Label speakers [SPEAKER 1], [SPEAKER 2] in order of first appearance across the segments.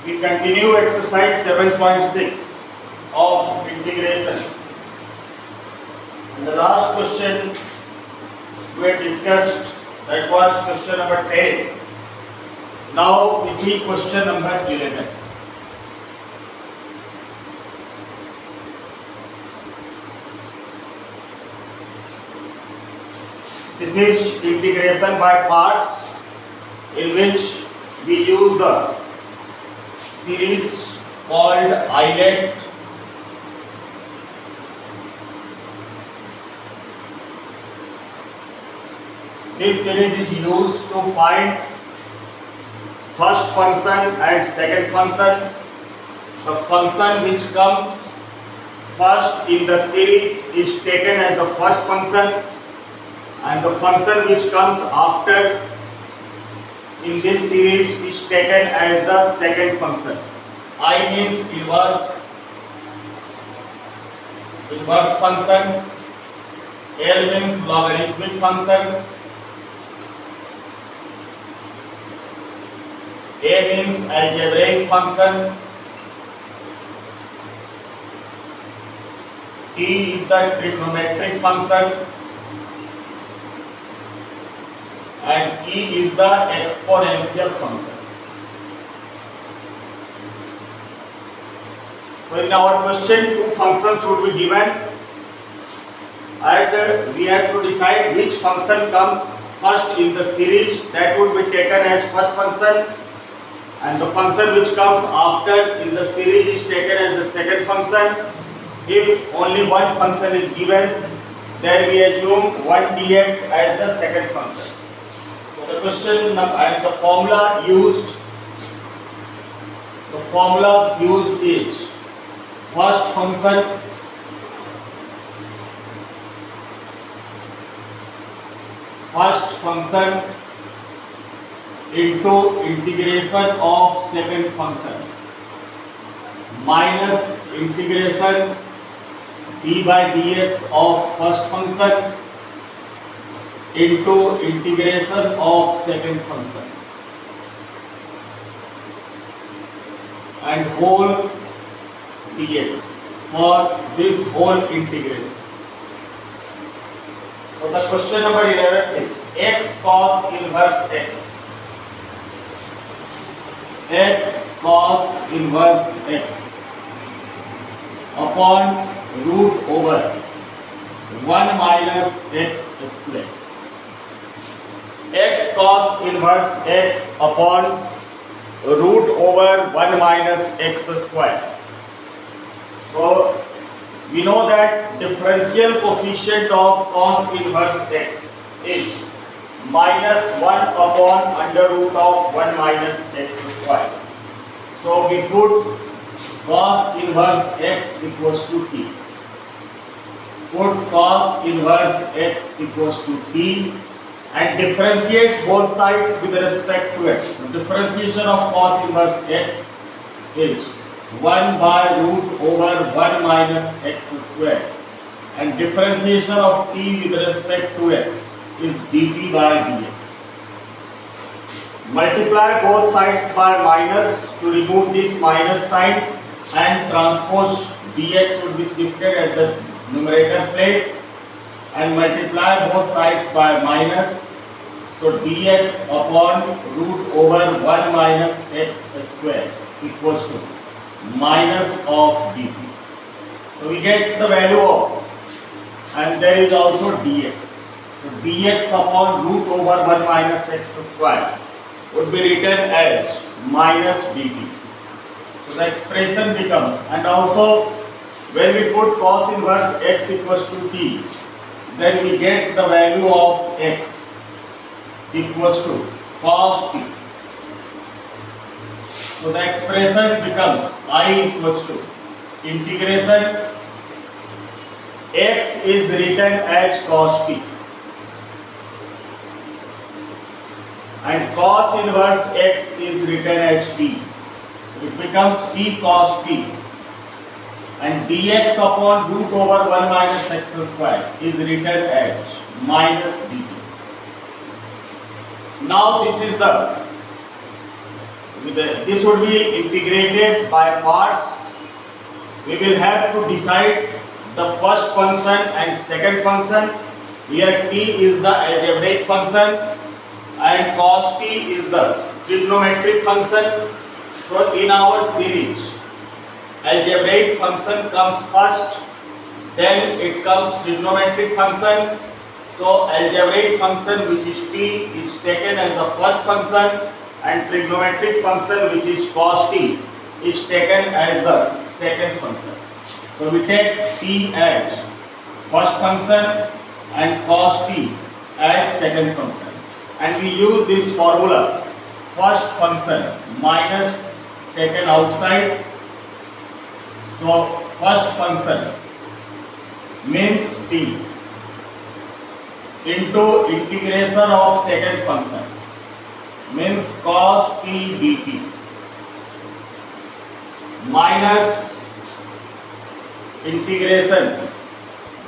[SPEAKER 1] We continue exercise 7.6 of integration. In the last question we had discussed, that was question number 10. Now we see question number 11. This is integration by parts, in which we use the series called islet. This series is used to find first function and second function. The function which comes first in the series is taken as the first function, and the function which comes after in this series is taken as the second function. I means inverse function, L means logarithmic function, A means algebraic function, T is the trigonometric function, and E is the exponential function. So in our question, two functions would be given, and we have to decide which function comes first in the series, that would be taken as first function, and the function which comes after in the series is taken as the second function. If only one function is given, then we assume 1 dx as the second function. The question and the formula used is first function into integration of second function minus integration d by dx of first function into integration of second function, and whole dx for this whole integration. So the question number 11 is x cos inverse x. X cos inverse x upon root over 1 minus x square. X cos inverse x upon root over 1 minus x square. So we know that differential coefficient of cos inverse x is minus 1 upon under root of 1 minus x square. So we put cos inverse x equals to t. Put cos inverse x equals to t and differentiate both sides with respect to x. The differentiation of cos inverse x is 1 by root over 1 minus x square, and differentiation of t with respect to x is dt by dx. Multiply both sides by minus to remove this minus sign, and transpose dx would be shifted at the numerator place, and multiply both sides by minus. So dx upon root over 1 minus x square equals to minus of dt. So we get the value of, and there is also dx. So dx upon root over 1 minus x square would be written as minus dt. So the expression becomes, and also when we put cos inverse x equals to t, then we get the value of x equals to cos t. So the expression becomes I equals to integration x is written as cos t, and cos inverse x is written as t. So it becomes t cos t, and dx upon root over 1 minus x square is written as minus dt. Now this is the this would be integrated by parts. We will have to decide the first function and second function. Here t is the algebraic function and cos t is the trigonometric function. So in our series, algebraic function comes first, then it comes trigonometric function. So algebraic function, which is t, is taken as the first function, and trigonometric function, which is cos t, is taken as the second function. So we take t as first function and cos t as second function, and we use this formula: first function minus taken outside. So first function means t into integration of second function means cos t dt minus integration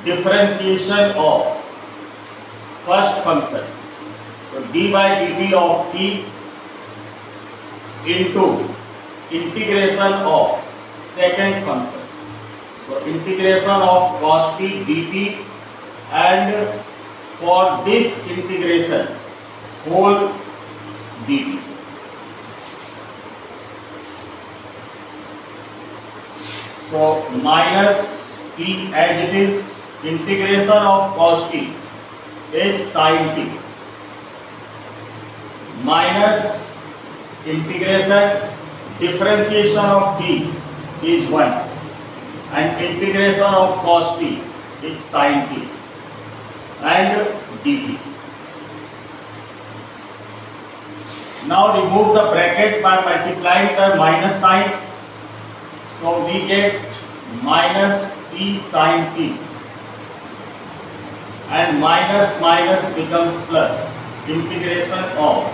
[SPEAKER 1] differentiation of first function. So d by dt of t into integration of second function. So integration of cos t dt, and for this integration whole dt. So minus t as it is, integration of cos t is sin t, minus integration differentiation of t is 1, and integration of cos t is sin t, and dt. Now remove the bracket by multiplying the minus sign. So we get minus t sin t, and minus minus becomes plus, integration of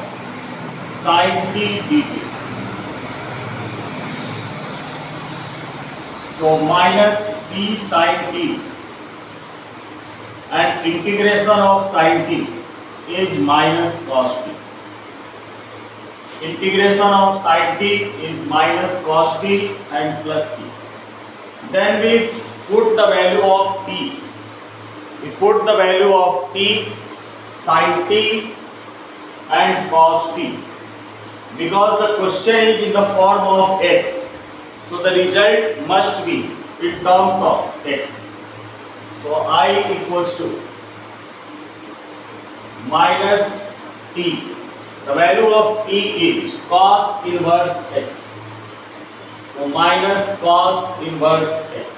[SPEAKER 1] sin t dt. So minus t sin t, and integration of sin t is minus cos t. Integration of sin t is minus cos t and plus t. Then we put the value of t. We put the value of t, sin t and cos t. Because the question is in the form of x, so the result must be in terms of x. So I equals to minus t. The value of t is cos inverse x. So minus cos inverse x.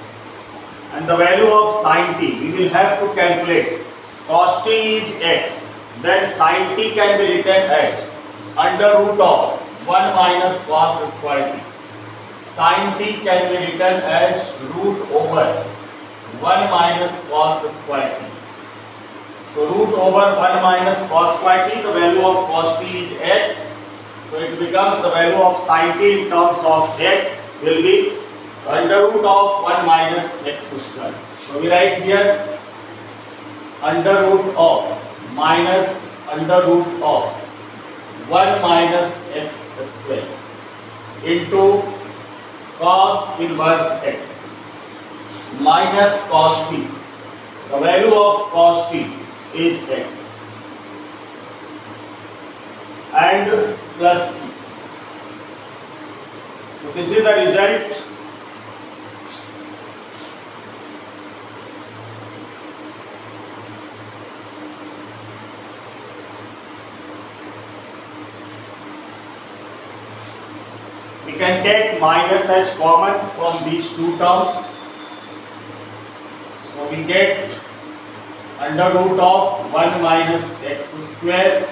[SPEAKER 1] And the value of sin t, we will have to calculate. Cos t is x. Then sin t can be written as under root of 1 minus cos square t. Sin t can be written as root over 1 minus cos square t. So root over 1 minus cos square t, the value of cos t is x. So it becomes the value of sin t in terms of x will be under root of 1 minus x square. So we write here under root of minus under root of 1 minus x square into cos inverse x minus cos t. The value of cos t is x and plus t. So this is the result. We can take minus as common from these two terms. So we get under root of 1 minus x square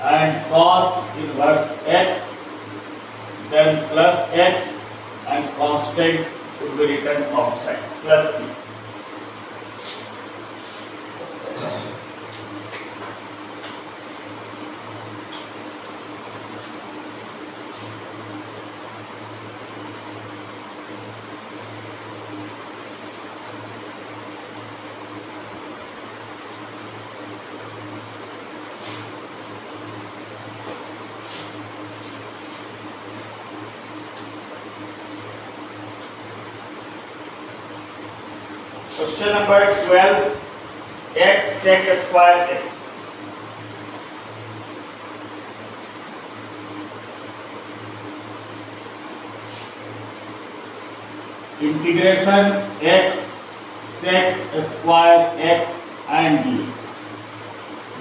[SPEAKER 1] and cos inverse x, then plus x, and constant should be written outside, plus c. Question number 12, x sec square x. Integration x sec square x and dx.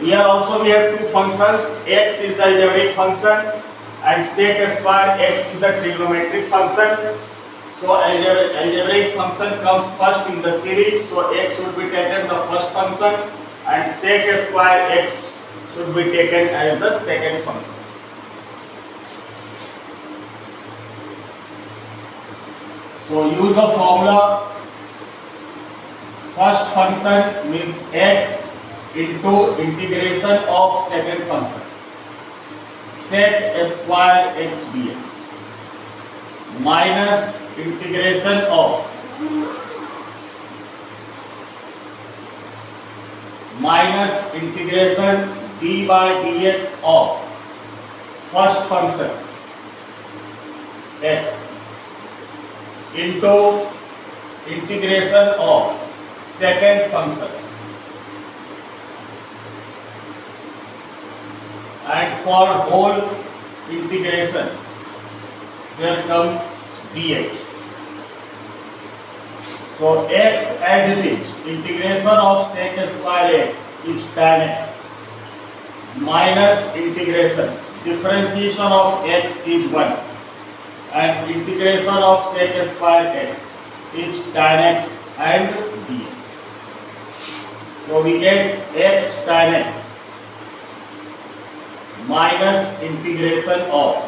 [SPEAKER 1] Here also we have two functions. X is the algebraic function and sec square x is the trigonometric function. So algebraic function comes first in the series. So x should be taken the first function and sec square x should be taken as the second function. So use the formula. First function means x into integration of second function sec square x dx minus integration of d by dx of first function x into integration of second function, and for whole integration there comes dx. So x as it is, integration of sec square x is tan x minus integration, differentiation of x is 1 and integration of sec square x is tan x and dx. So we get x tan x minus integration of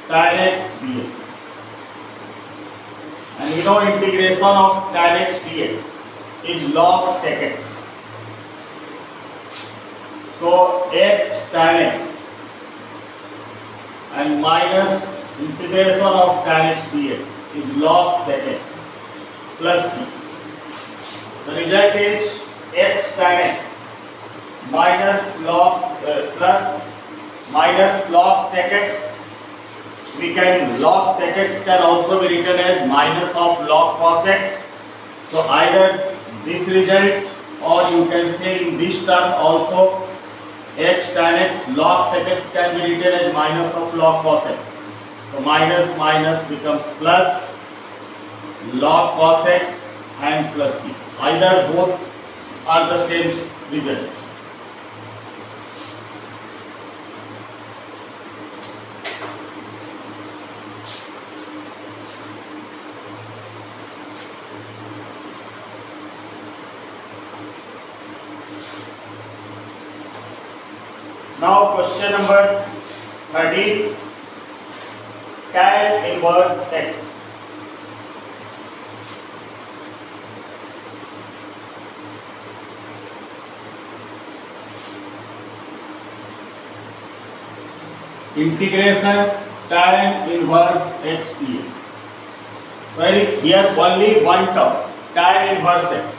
[SPEAKER 1] tan x dx. And you know integration of tan x dx is log sec x. So x tan x and minus integration of tan x dx is log sec x plus c. The result is x tan x minus log plus minus log sec x. We can log sec x can also be written as minus of log cos x. So either this result or you can say in this term also x tan x log sec x can be written as minus of log cos x. So minus minus becomes plus log cos x and plus c. Either both are the same result. Now question number 13, tan inverse x. Integration tan inverse x dx. Sorry, here only one term, tan inverse x.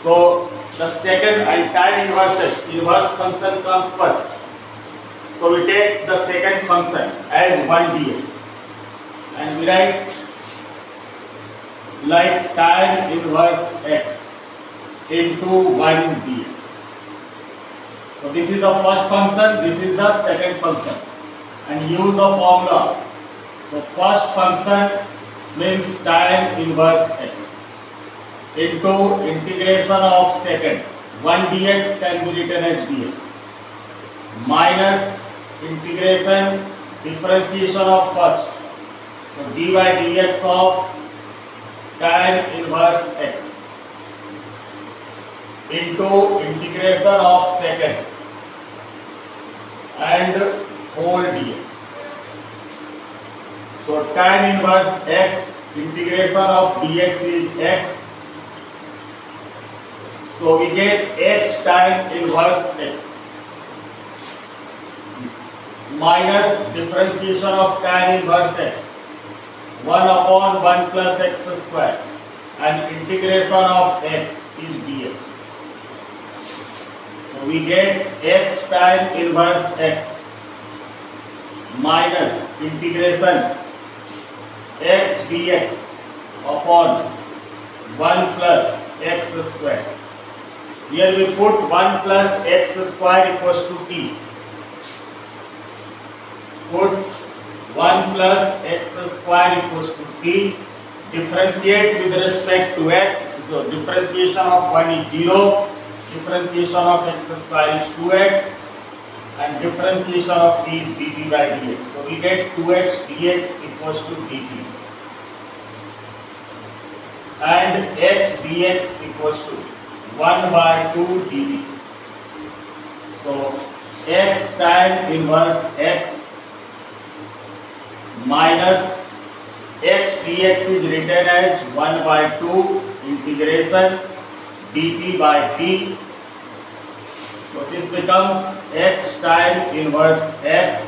[SPEAKER 1] So the second and tan inverse x, inverse function comes first. So we take the second function as 1 dx and we write like tan inverse x into 1 dx. So this is the first function, this is the second function, and use the formula. So first function means tan inverse x into integration of second 1 dx can be written as dx minus integration differentiation of first, so d by dx of tan inverse x into integration of second and whole dx. So tan inverse x, integration of dx is x. So we get x tan inverse x minus differentiation of tan inverse x 1 upon 1 plus x square and integration of x is dx. So we get x tan inverse x minus integration x dx upon 1 plus x square. Here we put 1 plus x square equals to t. Put 1 plus x square equals to t. Differentiate with respect to x. So differentiation of 1 is 0. Differentiation of x square is 2x. And differentiation of t is dt by dx. So we get 2x dx equals to dt. And x dx equals to 1 by 2 dt. So x tan inverse x minus x dx is written as 1 by 2 integration dt by t. So this becomes x tan inverse x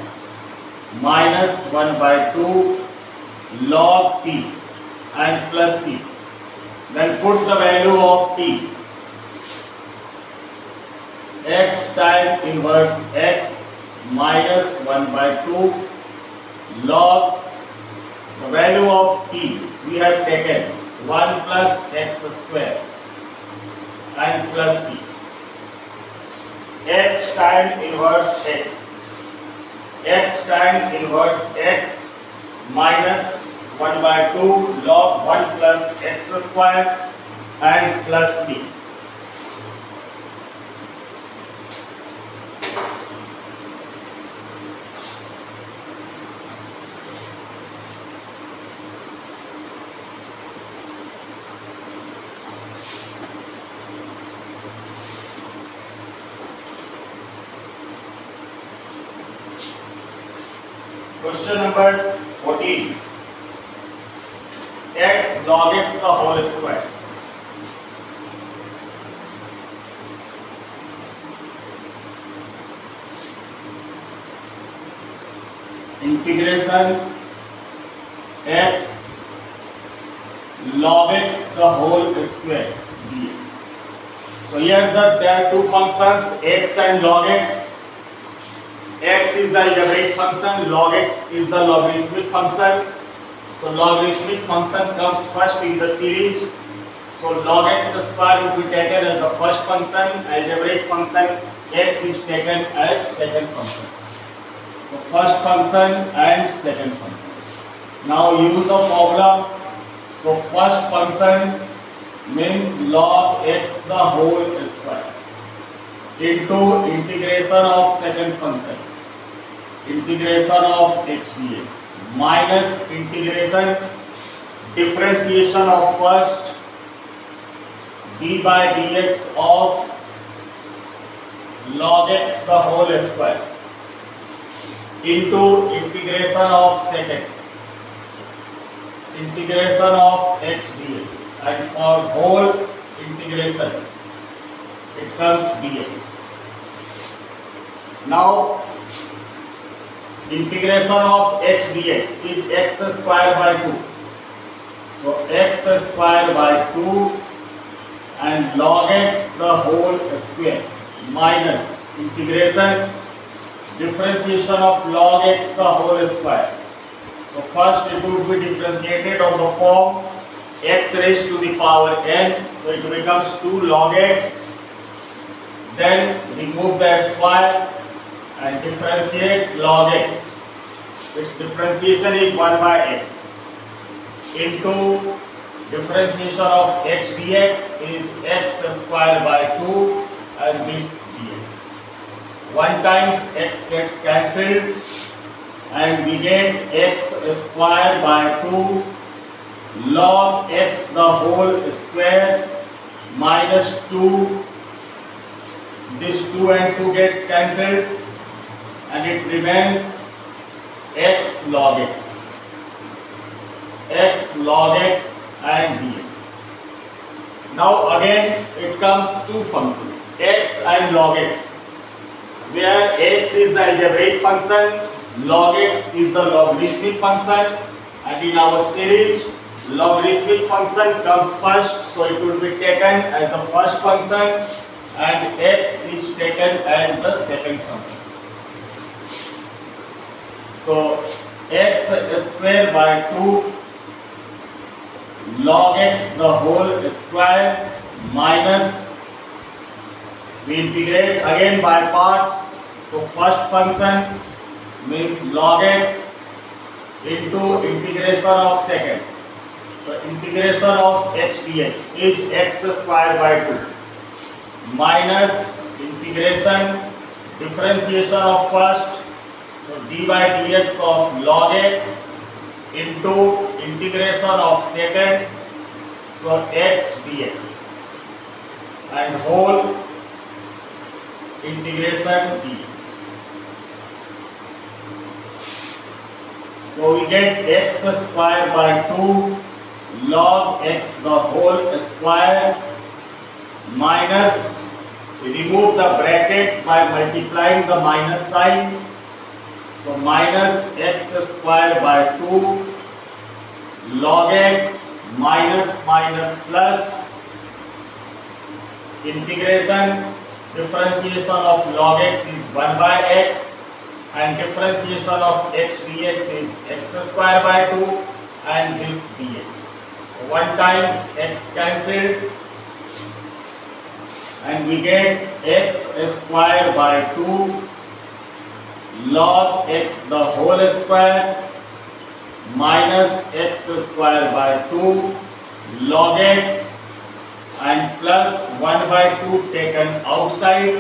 [SPEAKER 1] minus 1 by 2 log t and plus c. Then put the value of t. X tan inverse x minus 1 by 2 log the value of t. We have taken 1 plus x square and plus c. X tan inverse x. X tan inverse x minus 1 by 2 log 1 plus x square and plus c. Question number 14. X log x the whole square. Integration x log x the whole square dx. So here there are two functions, x and log x. X is the algebraic function, log x is the logarithmic function. So logarithmic function comes first in the series. So log x square will be taken as the first function, algebraic function x is taken as second function. So first function and second function. Now use the formula. So first function means log x the whole square into integration of second function, integration of x dx minus integration differentiation of first d by dx of log x the whole square into integration of second, integration of x dx, and for whole integration it comes dx. Now integration of x dx is x square by 2. So x square by 2 and log x the whole square minus integration differentiation of log x the whole square. So first it would be differentiated on the form x raised to the power n. So it becomes 2 log x. Then remove the square and differentiate log x. Its differentiation is 1 by x into differentiation of x dx is x square by 2 and this dx. 1 times x gets cancelled and we get x square by 2 log x the whole square minus 2. This 2 and 2 gets cancelled and it remains x log x, x log x and dx. Now again it comes two functions, x and log x, where x is the algebraic function, log x is the logarithmic function, and in our series logarithmic function comes first, so it will be taken as the first function and x is taken as the second function. So x square by 2 log x the whole square minus, we integrate again by parts. So first function means log x into integration of second. So integration of x dx is x square by 2 minus integration differentiation of first. So d by dx of log x into integration of second. So x dx and whole integration dx. So we get x square by 2 log x the whole square minus, remove the bracket by multiplying the minus sign. So minus x square by 2 log x minus minus plus integration differentiation of log x is 1 by x and differentiation of x dx is x square by 2 and this dx. 1 times x cancelled and we get x square by 2 log x the whole square minus x square by 2 log x and plus 1 by 2 taken outside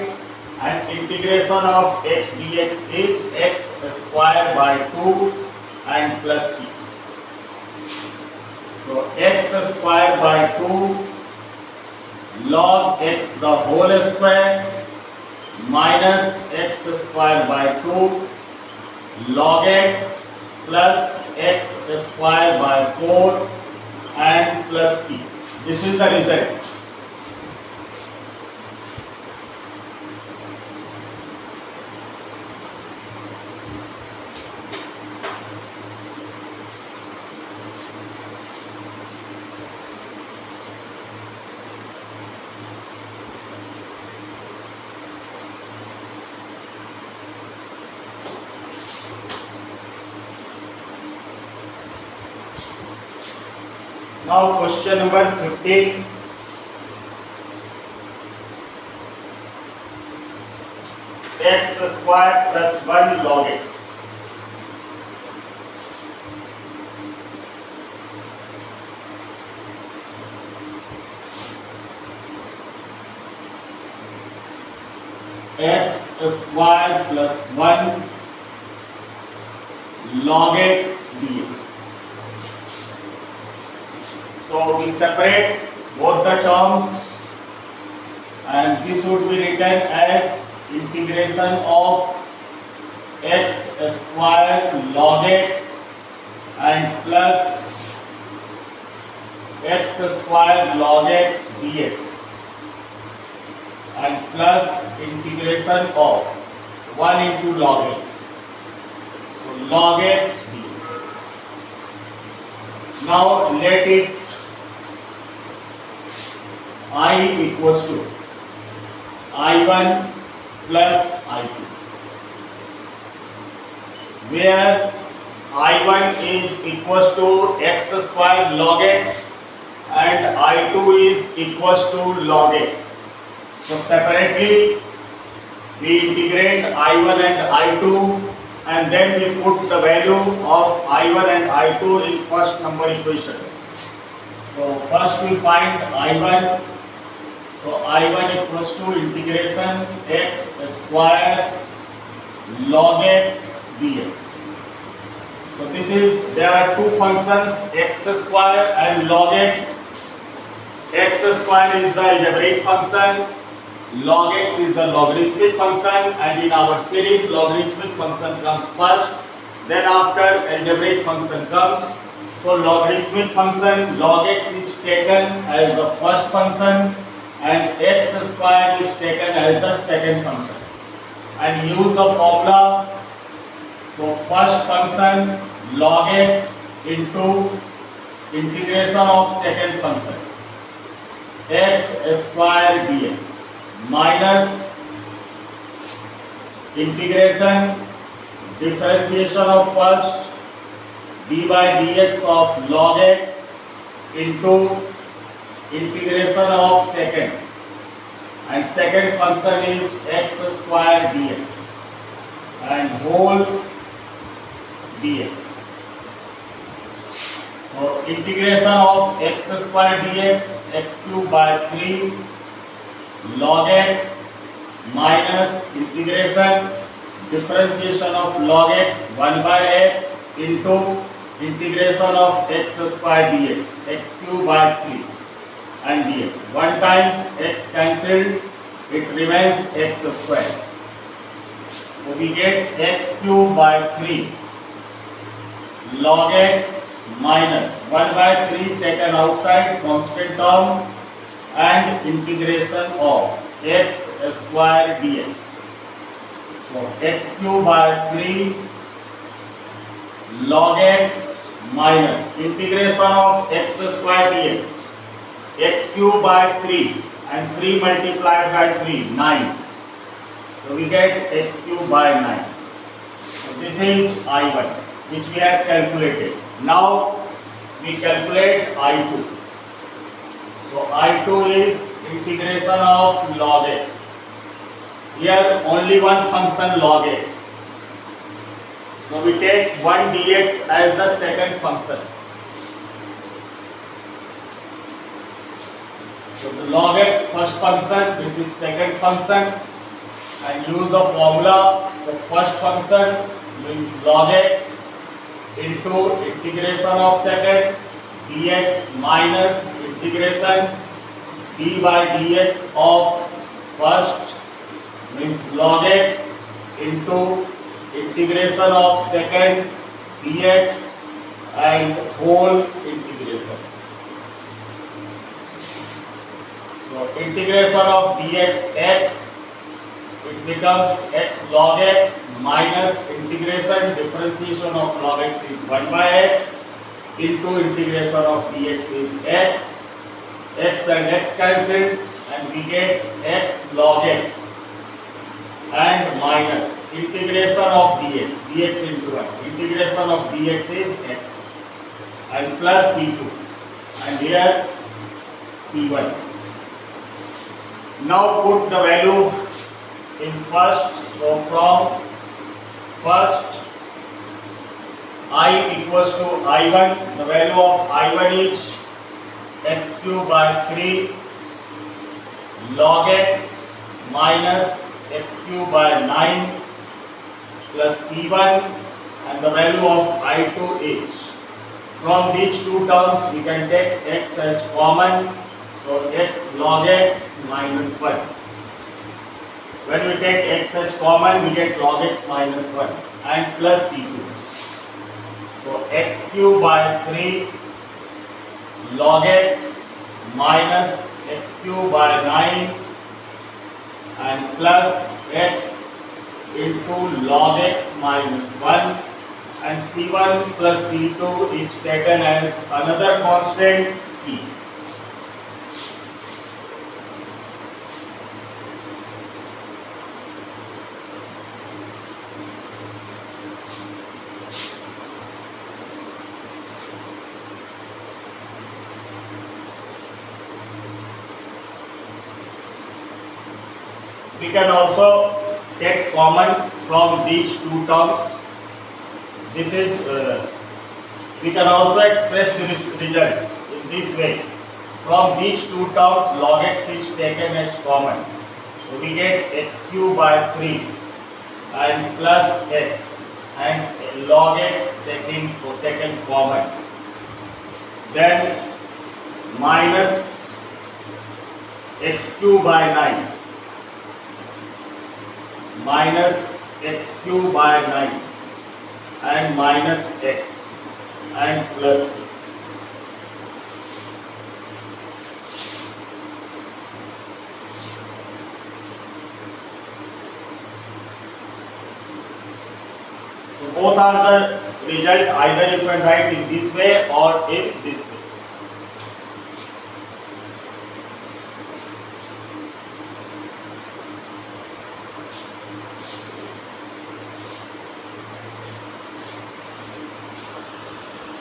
[SPEAKER 1] and integration of x dx is x square by 2 and plus c. So x square by 2 log x the whole square minus x square by 2 log x plus x square by 4 and plus c. This is the result. Now question number 15. X square plus 1 log x. X square plus 1 log x dx. So we separate both the terms and this would be written as integration of x square log x and plus x square log x dx and plus integration of 1 into log x. So log x dx. Now let it I equals to I1 plus I2, where I1 is equals to x square log x and I2 is equals to log x. So separately we integrate I1 and I2 and then we put the value of I1 and I2 in first number equation. So first we find I1. So I1 equals to integration x square log x dx. So this is, there are two functions x square and log x. X square is the algebraic function, log x is the logarithmic function, and in our series logarithmic function comes first, then after algebraic function comes. So logarithmic function log x is taken as the first function and x square is taken as the second function, and use the formula. So first function log x into integration of second function x square dx minus integration differentiation of first d by dx of log x into integration of second, and second function is x square dx and whole dx. So integration of x square dx, x cube by 3 log x minus integration differentiation of log x 1 by x into integration of x square dx, x cube by 3 and dx. 1 times x cancelled, it remains x square. So we get x cube by 3 log x minus 1 by 3 taken outside, constant term, and integration of x square dx. So x cube by 3 log x minus integration of x square dx, x cube by 3 and 3 multiplied by 3, 9. So we get x cube by 9. So this is I1 which we have calculated. Now we calculate I2. So I2 is integration of log x. Here only one function log x. So we take 1 dx as the second function. So the log x first function, this is second function, and use the formula. So first function means log x into integration of second dx minus integration d by dx of first means log x into integration of second dx and whole integration. So integration of dx x, it becomes x log x minus integration differentiation of log x is 1 by x into integration of dx is x, x and x cancelled, and we get x log x and minus integration of dx, dx into 1, integration of dx is x and plus c2 and here c1. Now put the value in first. So from first I equals to I1, the value of I1 is x cube by 3 log x minus x cube by 9 plus c1, and the value of I2 is, from these two terms we can take x as common, so x log x minus 1. When we take x as common, we get log x minus 1 and plus c2. So x cube by 3 log x minus x cube by 9 and plus x into log x minus 1, and c1 plus c2 is taken as another constant c. We can also take common from these two terms. This is we can also express this result in this way. From these two terms, log x is taken as common. So we get x cube by 3 and plus x, and log x taken common. Then minus x cube by 9 minus x cube by 9 and minus x and plus. So both are the result, either you can write in this way or in this way.